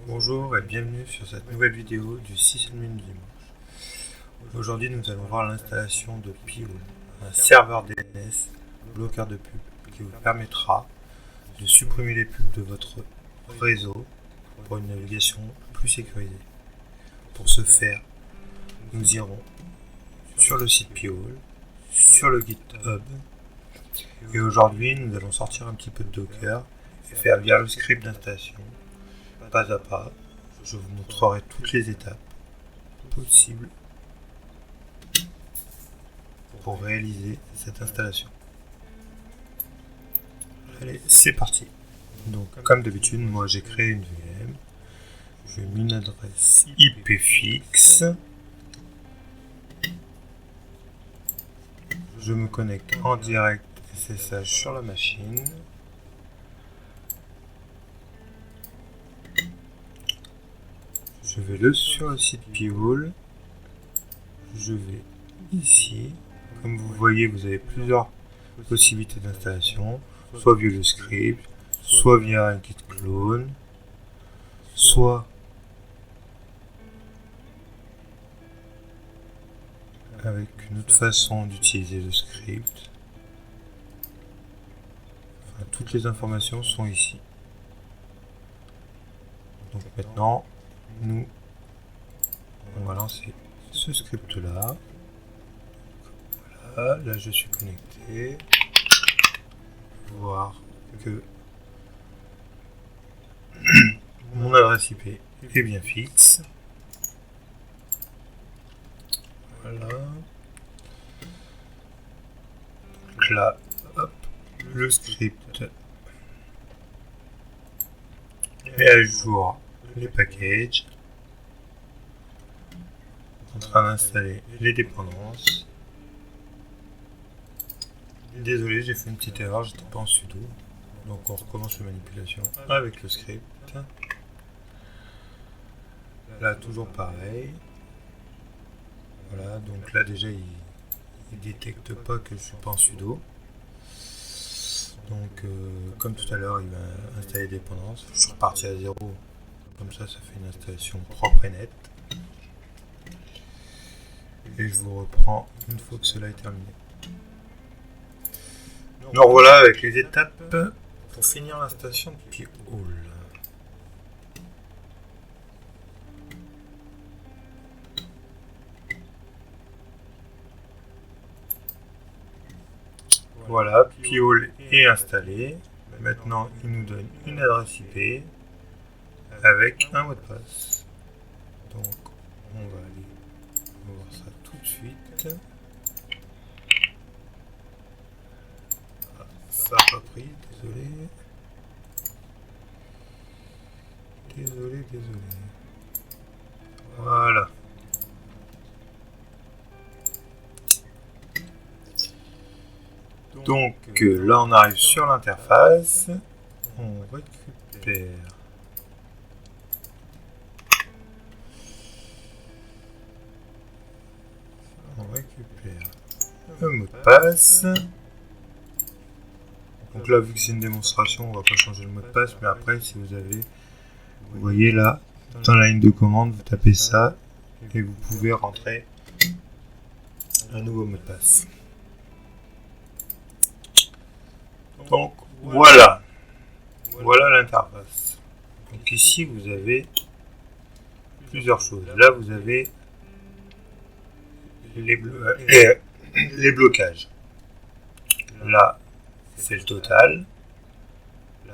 Bonjour et bienvenue sur cette nouvelle vidéo du 6ème du dimanche. Aujourd'hui nous allons voir l'installation de Pio, un serveur DNS bloqueur de pubs qui vous permettra de supprimer les pubs de votre réseau pour une navigation plus sécurisée. Pour ce faire, nous irons sur le site Pio, sur le GitHub, et aujourd'hui nous allons sortir un petit peu de Docker et faire via le script d'installation. Pas à pas, je vous montrerai toutes les étapes possibles pour réaliser cette installation. Allez, c'est parti. Donc, comme d'habitude, moi j'ai créé une VM. J'ai mis une adresse IP fixe. Je me connecte en direct SSH sur la machine. Je vais sur le site Pio. Je vais ici. Comme vous voyez, vous avez plusieurs possibilités d'installation, soit via le script, soit via un git clone, soit avec une autre façon d'utiliser le script. Enfin, toutes les informations sont ici. Donc maintenant, nous on va lancer ce script là. Voilà, là je suis connecté. Voir que mon adresse IP est bien fixe. Voilà. Donc là, hop, le script met à jour les packages. En train d'installer les dépendances. Désolé, j'ai fait une petite erreur, j'étais pas en sudo. Donc on recommence la manipulation avec le script. Là, toujours pareil. Voilà, donc là déjà il détecte pas que je suis pas en sudo. Donc comme tout à l'heure, il va installer les dépendances. Je suis reparti à 0. Comme ça fait une installation propre et nette. Et je vous reprends une fois que cela est terminé. Nous revoilà avec les étapes pour finir l'installation de Pio. Voilà, Pio est installé. Maintenant, il nous donne une adresse IP avec un mot de passe. Donc, on va aller voir ça tout de suite. Ah, ça n'a pas pris, désolé. Désolé. Voilà. Donc là on arrive sur l'interface, on récupère le mot de passe. Donc là vu que c'est une démonstration, on va pas changer le mot de passe, mais après si vous avez, vous voyez là, dans la ligne de commande, vous tapez ça et vous pouvez rentrer un nouveau mot de passe. Donc voilà l'interface. Donc ici vous avez plusieurs choses. Là vous avez les blocages. Là c'est le total.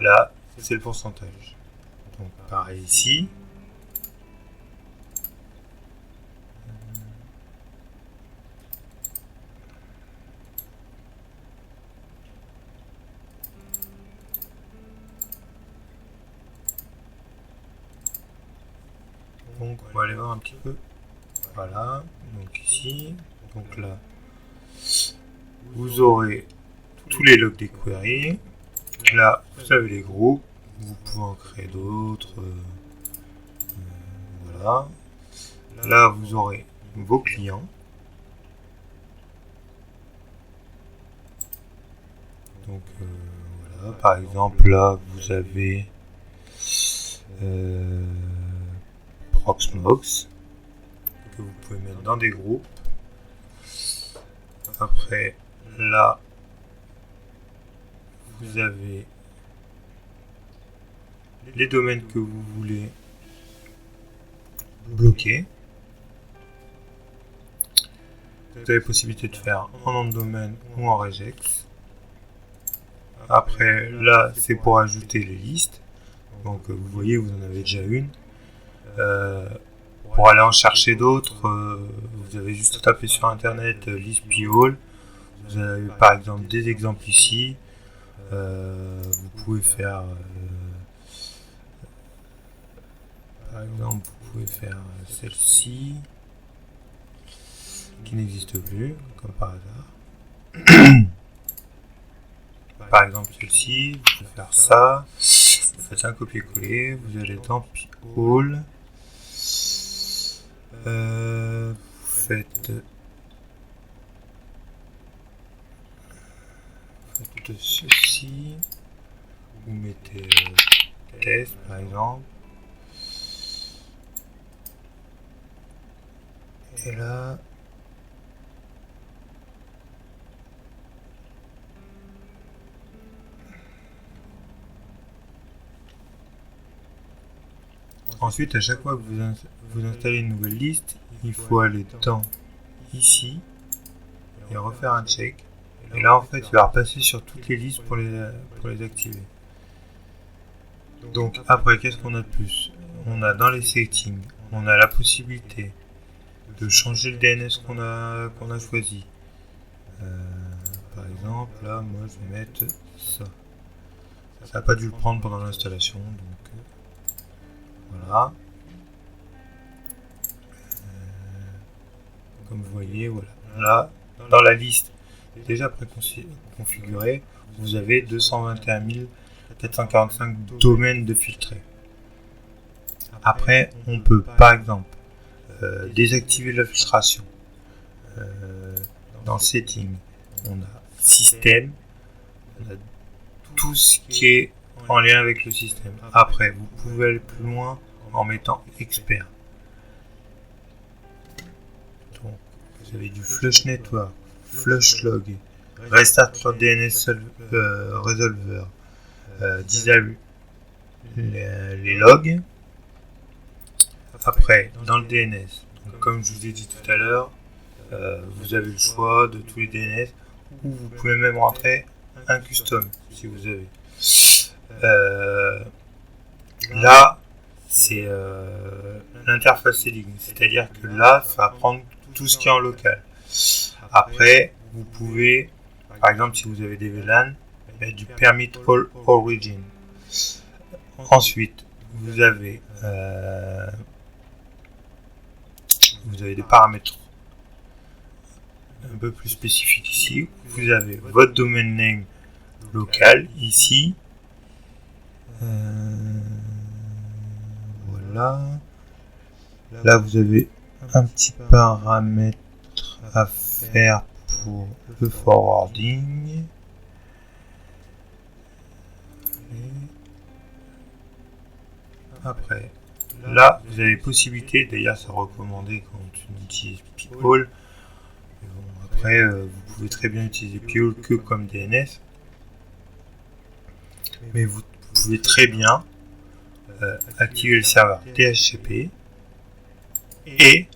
Là c'est le pourcentage. Donc pareil ici. Donc on va aller voir un petit peu. Voilà, donc ici, donc là, vous aurez tous les logs des queries. Là, vous avez les groupes, vous pouvez en créer d'autres. Voilà. Là, vous aurez vos clients. Donc voilà, par exemple, là, vous avez Proxmox que vous pouvez mettre dans des groupes. Après, là, vous avez les domaines que vous voulez bloquer. Vous avez la possibilité de faire en nom de domaine ou en regex. Après, là, c'est pour ajouter les listes. Donc, vous voyez, vous en avez déjà une. Pour aller en chercher d'autres, vous avez juste tapé sur internet list p-all. Vous avez par exemple des exemples ici. Vous pouvez faire par exemple, vous pouvez faire celle-ci qui n'existe plus, comme par hasard. Par exemple, celle-ci, vous pouvez faire ça. Vous faites un copier-coller, vous allez dans p-all. Vous faites ceci. Vous mettez test par exemple. Et là, ensuite, à chaque fois que vous installez une nouvelle liste, il faut aller dans ici et refaire un check. Et là, en fait, il va repasser sur toutes les listes pour les activer. Donc, après, qu'est-ce qu'on a de plus? On a dans les settings, on a la possibilité de changer le DNS qu'on a choisi. Par exemple, là, moi, je vais mettre ça. Ça n'a pas dû le prendre pendant l'installation, donc voilà. Comme vous voyez, voilà. Là, dans la liste déjà préconfigurée, vous avez 221 445 domaines de filtrés. Après, on peut, par exemple, désactiver la filtration. Dans Settings, on a Système, on a tout ce qui est en lien avec le système. Après, vous pouvez aller plus loin en mettant Expert. Donc, vous avez du Flush Network, Flush Log, Restart your DNS Resolver, disable les logs. Après, dans le DNS, donc, comme je vous ai dit tout à l'heure, vous avez le choix de tous les DNS, ou vous pouvez même rentrer un custom si vous avez. Là, c'est l'interface settings, c'est-à-dire que là, ça va prendre tout ce qui est en local. Après, vous pouvez, par exemple, si vous avez des VLAN, mettre du permit all origin. Ensuite, vous avez des paramètres un peu plus spécifiques ici. Vous avez votre domain name local ici. Voilà. Là, vous avez un petit paramètre à faire pour le forwarding. Après, là, vous avez possibilité, d'ailleurs, c'est recommandé quand on utilise p-all. Bon, après, vous pouvez très bien utiliser p-all que comme DNS. Mais vous pouvez très bien activer le serveur DHCP et,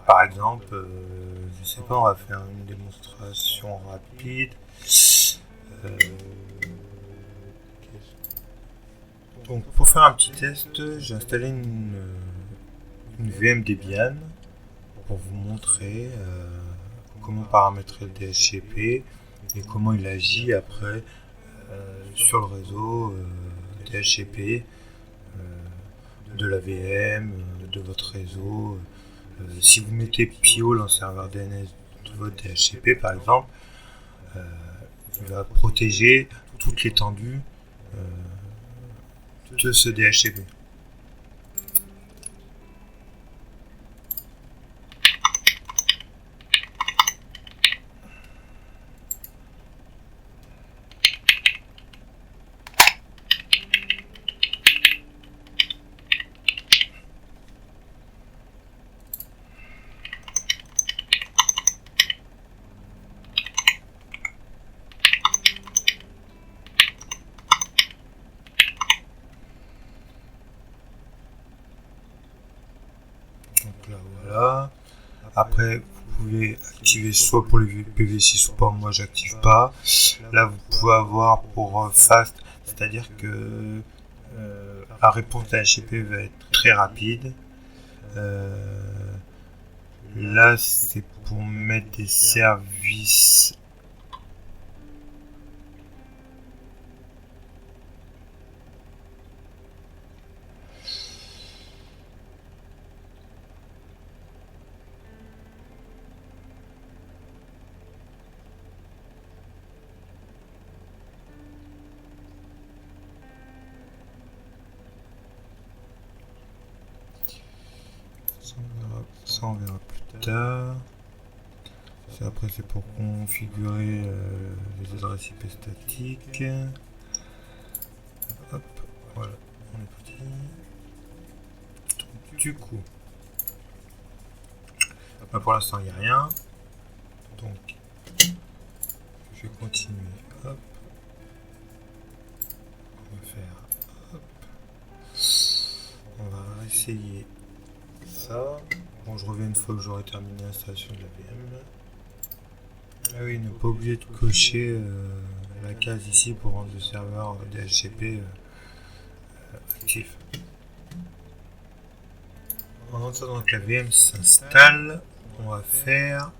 par exemple, je sais pas, on va faire une démonstration rapide. Donc, pour faire un petit test, j'ai installé une VM Debian pour vous montrer comment paramétrer le DHCP et comment il agit après sur le réseau DHCP de la VM, de votre réseau. Si vous mettez p-all en serveur DNS de votre DHCP par exemple, il va protéger toute l'étendue de ce DHCP. Donc là, voilà. Après, vous pouvez activer soit pour les PV6 ou pas. Moi, j'active pas. Là, vous pouvez avoir pour fast, c'est-à-dire que la réponse de la HTTP va être très rapide. Là, c'est pour mettre des services. Ça, on verra plus tard. Après, c'est pour configurer les adresses IP statiques. Hop, voilà, on est parti. Du coup, pour l'instant, il n'y a rien. Donc, je vais continuer. Hop. On va faire. Hop. On va essayer ça. Bon, je reviens une fois que j'aurai terminé l'installation de la VM. Ah oui, ne pas oublier de cocher la case ici pour rendre le serveur DHCP actif. En attendant que la VM s'installe, on va faire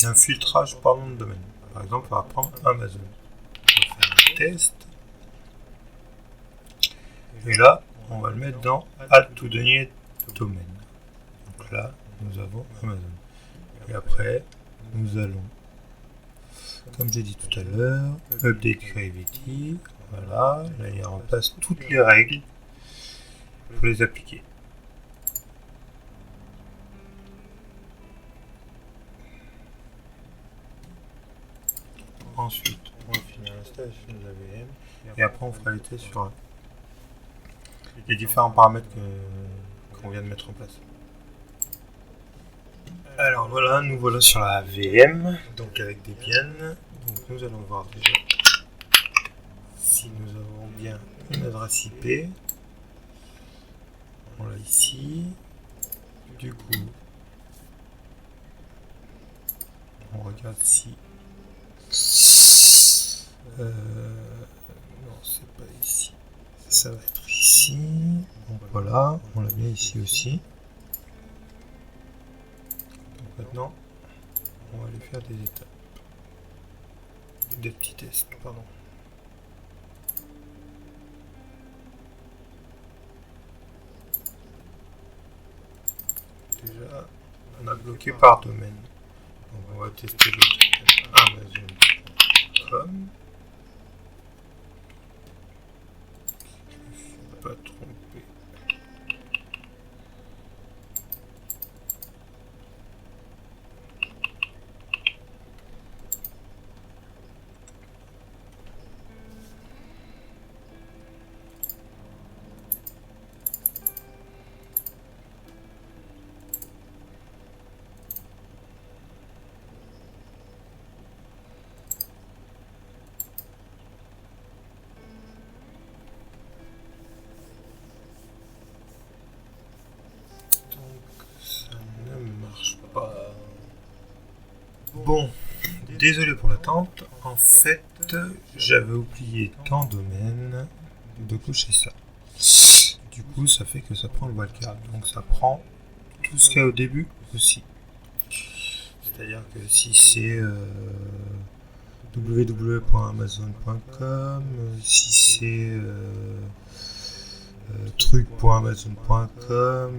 un filtrage par nom de domaine. Par exemple, on va prendre Amazon. On va faire un test. Et là, on va le mettre dans Add to données domaine. Donc là, nous avons Amazon. Et après, nous allons, comme j'ai dit tout à l'heure, Update Gravity. Voilà, là il remplace toutes les règles pour les appliquer. Ensuite, on va finir l'installation de la VM et après on fera les tests sur les différents paramètres qu'on vient de mettre en place. Alors voilà, nous voilà sur la VM, donc avec Debian. Donc nous allons voir déjà si nous avons bien une adresse IP. On l'a ici. Du coup, on regarde si non, c'est pas ici. Ça va être ici. Donc voilà, on l'a bien ici aussi. Donc maintenant, on va aller faire des étapes. Des petits tests, pardon. Déjà, on a bloqué par domaine. Donc on va tester le domaine Amazon.com. Je ne suis pas trompé. Bon, désolé pour l'attente. En fait, j'avais oublié dans domaine de cocher ça. Du coup, ça fait que ça prend le wildcard. Donc ça prend tout ce qu'il y a au début aussi. C'est-à-dire que si c'est www.amazon.com, si c'est truc.amazon.com,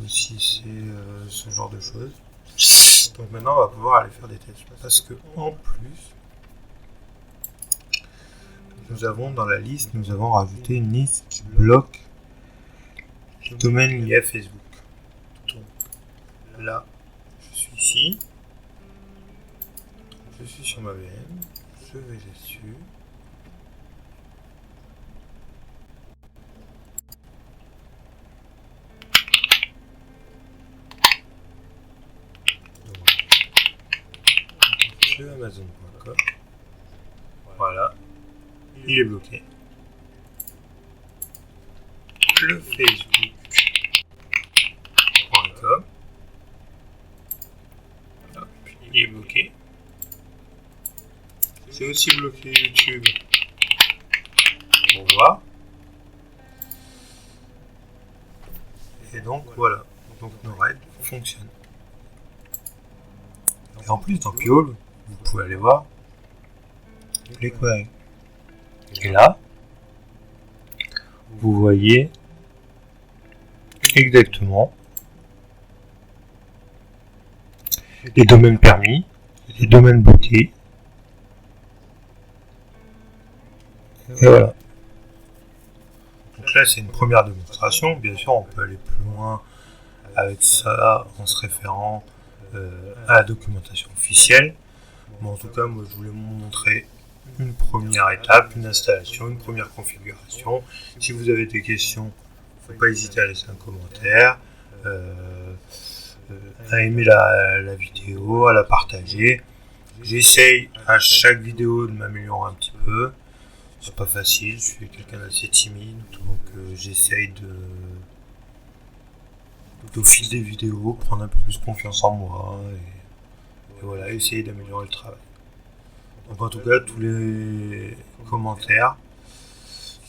si c'est ce genre de choses. Donc maintenant on va pouvoir aller faire des tests parce que en plus nous avons dans la liste, nous avons rajouté une liste qui bloque les domaines liés à Facebook. Donc là je suis ici, je suis sur ma VM, je vais dessus. Le Amazon.com. Voilà, il est bloqué. Le Facebook, il est bloqué. C'est aussi bloqué YouTube. On voit. Et donc voilà. Donc nos règles fonctionnent. Et en plus dans Piole, vous pouvez aller voir les queries. Et là, vous voyez exactement les domaines permis, les domaines bloqués. Et voilà. Donc là, c'est une première démonstration. Bien sûr, on peut aller plus loin avec ça en se référant à la documentation officielle. Mais en tout cas, moi, je voulais vous montrer une première étape, une installation, une première configuration. Si vous avez des questions, il ne faut pas hésiter à laisser un commentaire, à aimer la vidéo, à la partager. J'essaye à chaque vidéo de m'améliorer un petit peu. C'est pas facile, je suis quelqu'un d'assez timide, donc j'essaye au fil des vidéos prendre un peu plus confiance en moi et voilà, essayer d'améliorer le travail. Donc en tout cas, tous les commentaires,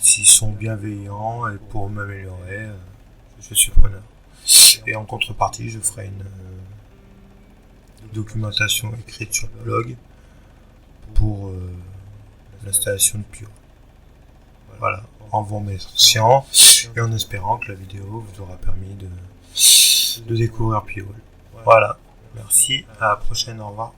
s'ils sont bienveillants et pour m'améliorer, je suis preneur. Et en contrepartie, je ferai une documentation écrite sur le blog pour l'installation de Piole. Voilà, en vous remerciant et en espérant que la vidéo vous aura permis de découvrir Piole. Voilà, merci, à la prochaine, au revoir.